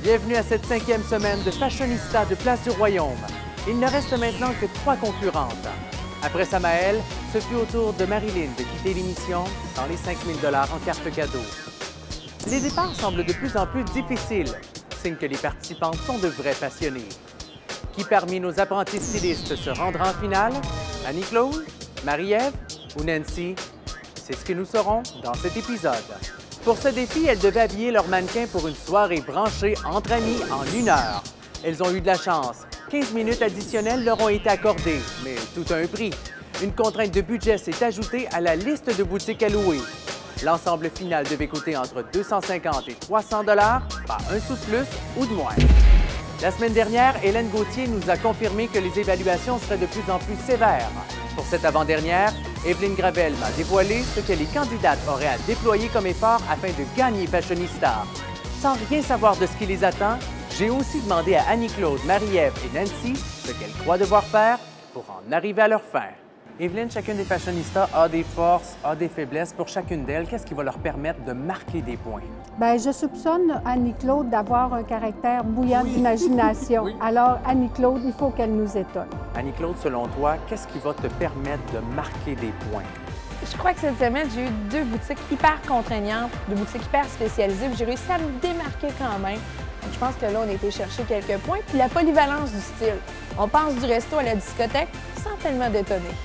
Bienvenue à cette 5e semaine de Fashionista de Place du Royaume. Il ne reste maintenant que 3 concurrentes. Après Samaël, ce fut au tour de Marilyn de quitter l'émission dans les 5 000 $ en carte cadeau. Les départs semblent de plus en plus difficiles, signe que les participantes sont de vrais passionnés. Qui parmi nos apprentis stylistes se rendra en finale? Annie-Claude, Marie-Ève ou Nancy? C'est ce que nous saurons dans cet épisode. Pour ce défi, elles devaient habiller leur mannequin pour une soirée branchée entre amis en 1 heure. Elles ont eu de la chance. 15 minutes additionnelles leur ont été accordées, mais tout a un prix. Une contrainte de budget s'est ajoutée à la liste de boutiques à louer. L'ensemble final devait coûter entre 250 et 300 $, pas un sou de plus ou de moins. La semaine dernière, Hélène Gauthier nous a confirmé que les évaluations seraient de plus en plus sévères. Pour cette avant-dernière, Evelyne Gravel m'a dévoilé ce que les candidates auraient à déployer comme effort afin de gagner Fashionista. Sans rien savoir de ce qui les attend, j'ai aussi demandé à Annie-Claude, Marie-Ève et Nancy ce qu'elles croient devoir faire pour en arriver à leur fin. Evelyne, chacune des Fashionistas a des forces, a des faiblesses. Pour chacune d'elles, qu'est-ce qui va leur permettre de marquer des points? Bien, je soupçonne Annie-Claude d'avoir un caractère bouillant d'imagination. Oui. Alors, Annie-Claude, il faut qu'elle nous étonne. Annie-Claude, selon toi, qu'est-ce qui va te permettre de marquer des points? Je crois que cette semaine, j'ai eu 2 boutiques hyper contraignantes, 2 boutiques hyper spécialisées, puis j'ai réussi à me démarquer quand même. Donc, je pense que là, on a été chercher quelques points. Puis la polyvalence du style. On passe du resto à la discothèque sans tellement détonner.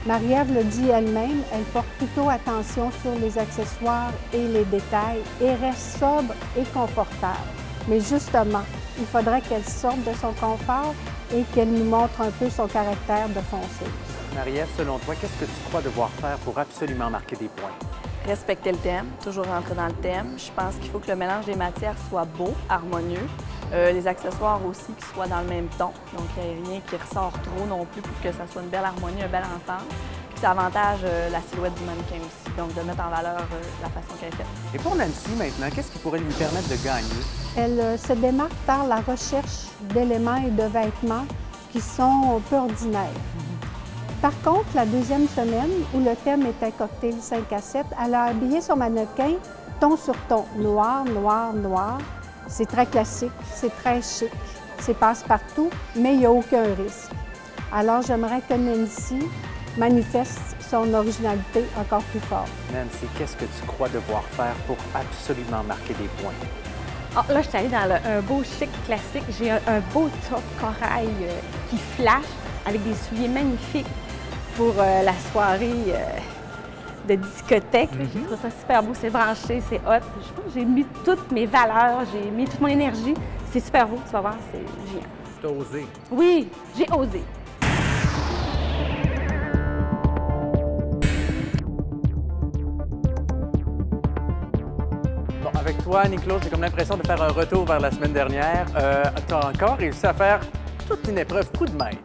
Marie-Ève le dit elle-même, elle porte plutôt attention sur les accessoires et les détails et reste sobre et confortable. Mais justement, il faudrait qu'elle sorte de son confort et qu'elle nous montre un peu son caractère de fonceuse. Marie-Ève, selon toi, qu'est-ce que tu crois devoir faire pour absolument marquer des points? Respecter le thème, toujours rentrer dans le thème. Je pense qu'il faut que le mélange des matières soit beau, harmonieux. Les accessoires aussi qui soient dans le même ton. Donc, il n'y a rien qui ressort trop non plus pour que ça soit une belle harmonie, un bel ensemble. Puis ça avantage la silhouette du mannequin aussi, donc de mettre en valeur la façon qu'elle est faite. Et pour Nancy, maintenant, qu'est-ce qui pourrait lui permettre de gagner? Elle se démarque par la recherche d'éléments et de vêtements qui sont peu ordinaires. Par contre, la 2e semaine, où le thème était cocktail 5 à 7, elle a habillé son mannequin ton sur ton, noir, noir, noir. C'est très classique, c'est très chic, c'est passe-partout, mais il n'y a aucun risque. Alors, j'aimerais que Nancy manifeste son originalité encore plus fort. Nancy, qu'est-ce que tu crois devoir faire pour absolument marquer des points? Oh, là, je suis allée dans un beau chic classique. J'ai un beau top corail qui flash avec des souliers magnifiques pour la soirée de discothèque. Je trouve ça super beau, c'est branché, c'est hot. Je pense que j'ai mis toutes mes valeurs, j'ai mis toute mon énergie. C'est super beau, tu vas voir, c'est génial. Tu as osé? Oui, j'ai osé. Bon, avec toi, Annie-Claude, j'ai comme l'impression de faire un retour vers la semaine dernière. Tu as encore réussi à faire toute une épreuve coup de maître.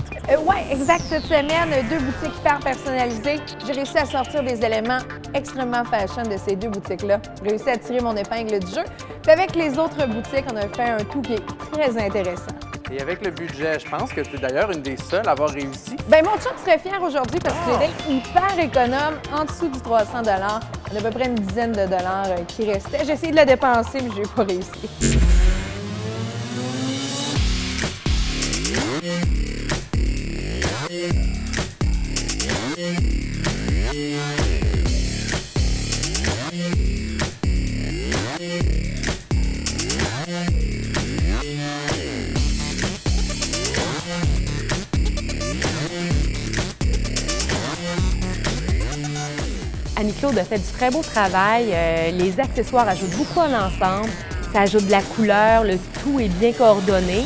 Oui, exact. Cette semaine, 2 boutiques hyper personnalisées. J'ai réussi à sortir des éléments extrêmement fashion de ces 2 boutiques-là. J'ai réussi à tirer mon épingle du jeu. Puis avec les autres boutiques, on a fait un tout qui est très intéressant. Et avec le budget, je pense que tu es d'ailleurs une des seules à avoir réussi. Bien, mon chum serait fier aujourd'hui parce que j'ai été hyper économe, en dessous du 300 $. On a à peu près une dizaine de dollars qui restaient. J'ai essayé de la dépenser, mais je n'ai pas réussi. Annie-Claude a fait du très beau travail. Les accessoires ajoutent beaucoup à l'ensemble. Ça ajoute de la couleur, le tout est bien coordonné.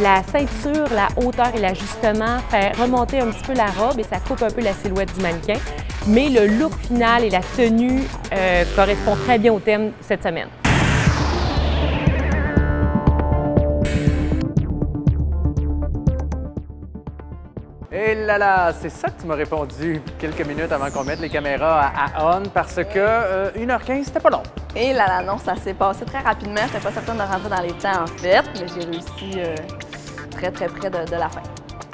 La ceinture, la hauteur et l'ajustement fait remonter un petit peu la robe et ça coupe un peu la silhouette du mannequin. Mais le look final et la tenue correspondent très bien au thème cette semaine. Et là là, c'est ça que tu m'as répondu quelques minutes avant qu'on mette les caméras à on parce que 1h15, c'était pas long. Et là, non, ça s'est passé très rapidement. Je n'étais pas certaine de rentrer dans les temps, en fait, mais j'ai réussi très près de la fin.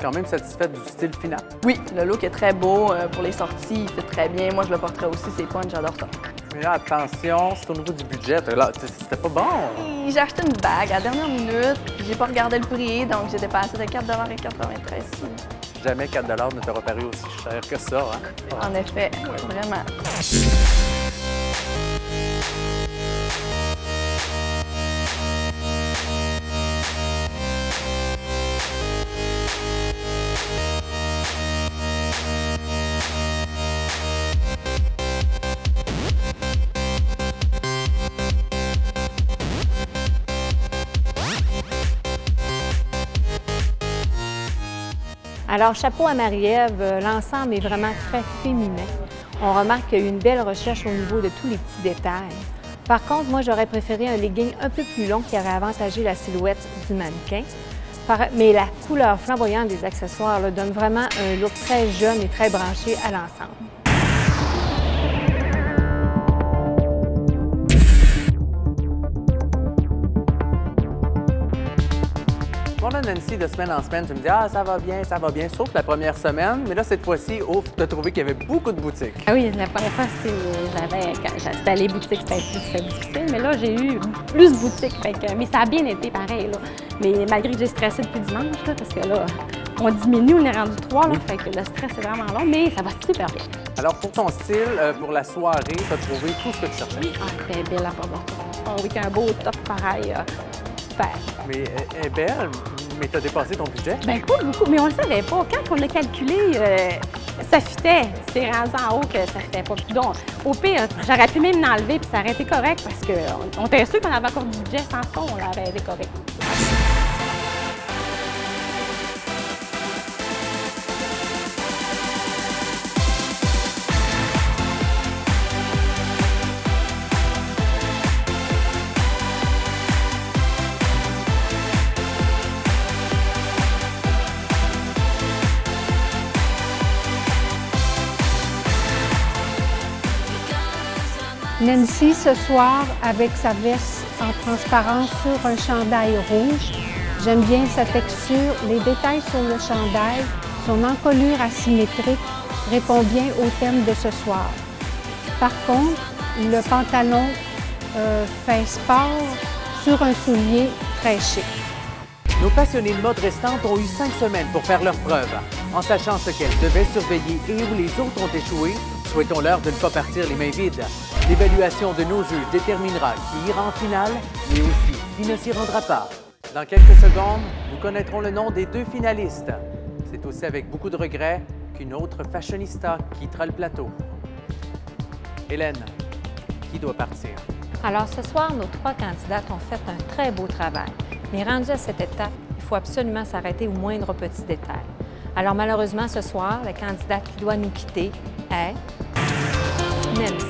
Quand même satisfaite du style final? Oui, le look est très beau. Pour les sorties, il fait très bien. Moi, je le porterai aussi, c'est punch, j'adore ça. Mais là, attention, c'est au niveau du budget. Là, c'était pas bon. J'ai acheté une bague à la dernière minute, puis j'ai pas regardé le prix, donc j'ai dépassé de 4,93 $. Jamais 4 ne t'aura paru aussi cher que ça, hein? En effet, vraiment. Alors, chapeau à Marie-Ève, l'ensemble est vraiment très féminin. On remarque qu'il y a eu une belle recherche au niveau de tous les petits détails. Par contre, moi, j'aurais préféré un legging un peu plus long qui aurait avantagé la silhouette du mannequin. Mais la couleur flamboyante des accessoires là, donne vraiment un look très jeune et très branché à l'ensemble. Bon, là, Nancy, de semaine en semaine, tu me dis « Ah, ça va bien, sauf la première semaine. » Mais là, cette fois-ci, tu as trouvé qu'il y avait beaucoup de boutiques. Ah oui, la première fois, quand j'étais allée boutique, c'était plus difficile. Mais là, j'ai eu plus de boutiques. Mais ça a bien été pareil. Là. Mais malgré que j'ai stressé depuis dimanche, là, parce que là, on diminue, on est rendu 3. Là, fait que le stress est vraiment long, mais ça va super bien. Alors, pour ton style, pour la soirée, tu as trouvé tout ce que tu cherchais. Oui, c'était belle à part. Avec un beau top pareil. Super. Mais elle est belle, mais tu as dépassé ton budget? Bien, pas beaucoup, mais on ne le savait pas. Quand on a calculé, ça fitait. C'est rendu en haut que ça fitait pas. Donc, au pire, j'aurais pu même l'enlever puis ça aurait été correct parce qu'on était sûr qu'on avait encore du budget. Sans ça, on l'aurait été correct. Nancy, ce soir, avec sa veste en transparence sur un chandail rouge. J'aime bien sa texture. Les détails sur le chandail, son encolure asymétrique répond bien au thème de ce soir. Par contre, le pantalon fait sport sur un soulier très chic. Nos passionnées de mode restantes ont eu 5 semaines pour faire leurs preuves. En sachant ce qu'elles devaient surveiller et où les autres ont échoué, souhaitons-leur de ne pas partir les mains vides. L'évaluation de nos juges déterminera qui ira en finale, mais aussi qui ne s'y rendra pas. Dans quelques secondes, nous connaîtrons le nom des 2 finalistes. C'est aussi avec beaucoup de regrets qu'une autre fashionista quittera le plateau. Hélène, qui doit partir? Alors, ce soir, nos 3 candidates ont fait un très beau travail. Mais rendu à cette étape, il faut absolument s'arrêter au moindre petit détail. Alors, malheureusement, ce soir, la candidate qui doit nous quitter est Nancy.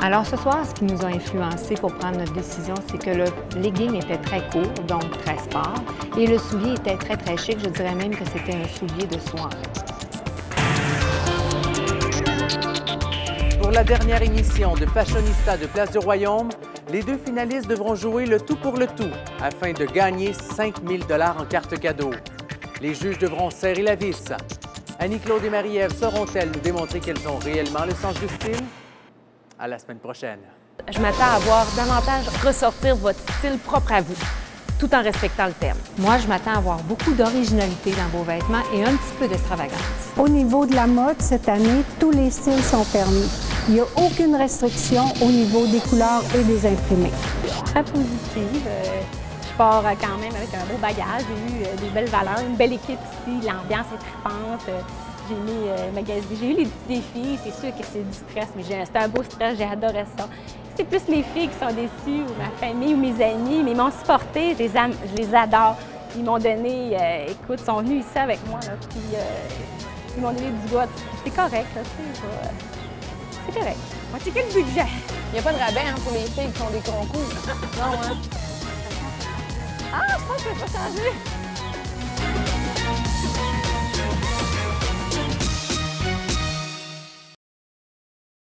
Alors, ce soir, ce qui nous a influencé pour prendre notre décision, c'est que le legging était très court, donc très sport, et le soulier était très, très chic. Je dirais même que c'était un soulier de soirée. Pour la dernière émission de Fashionista de Place du Royaume, les 2 finalistes devront jouer le tout pour le tout afin de gagner 5 000 $ en carte cadeau. Les juges devront serrer la vis. Annie-Claude et Marie-Ève sauront-elles nous démontrer qu'elles ont réellement le sens du style? À la semaine prochaine. Je m'attends à voir davantage ressortir votre style propre à vous, tout en respectant le thème. Moi, je m'attends à voir beaucoup d'originalité dans vos vêtements et un petit peu d'extravagance. Au niveau de la mode, cette année, tous les styles sont permis. Il n'y a aucune restriction au niveau des couleurs et des imprimés. Très positive. Je pars quand même avec un beau bagage. J'ai eu des belles valeurs, une belle équipe ici. L'ambiance est trippante. J'ai eu les petits défis. C'est sûr que c'est du stress, mais c'était un beau stress. J'ai adoré ça. C'est plus les filles qui sont déçues, ou ma famille, ou mes amis, mais ils m'ont supporté. Je les adore. Ils m'ont donné, écoute, ils sont venus ici avec moi, là, puis ils m'ont donné du doigt. C'est correct, là, c'est correct. On va checker le budget. Il n'y a pas de rabais hein, pour les filles qui font des concours. Non, hein? Ah, je pense que je vais pas changer.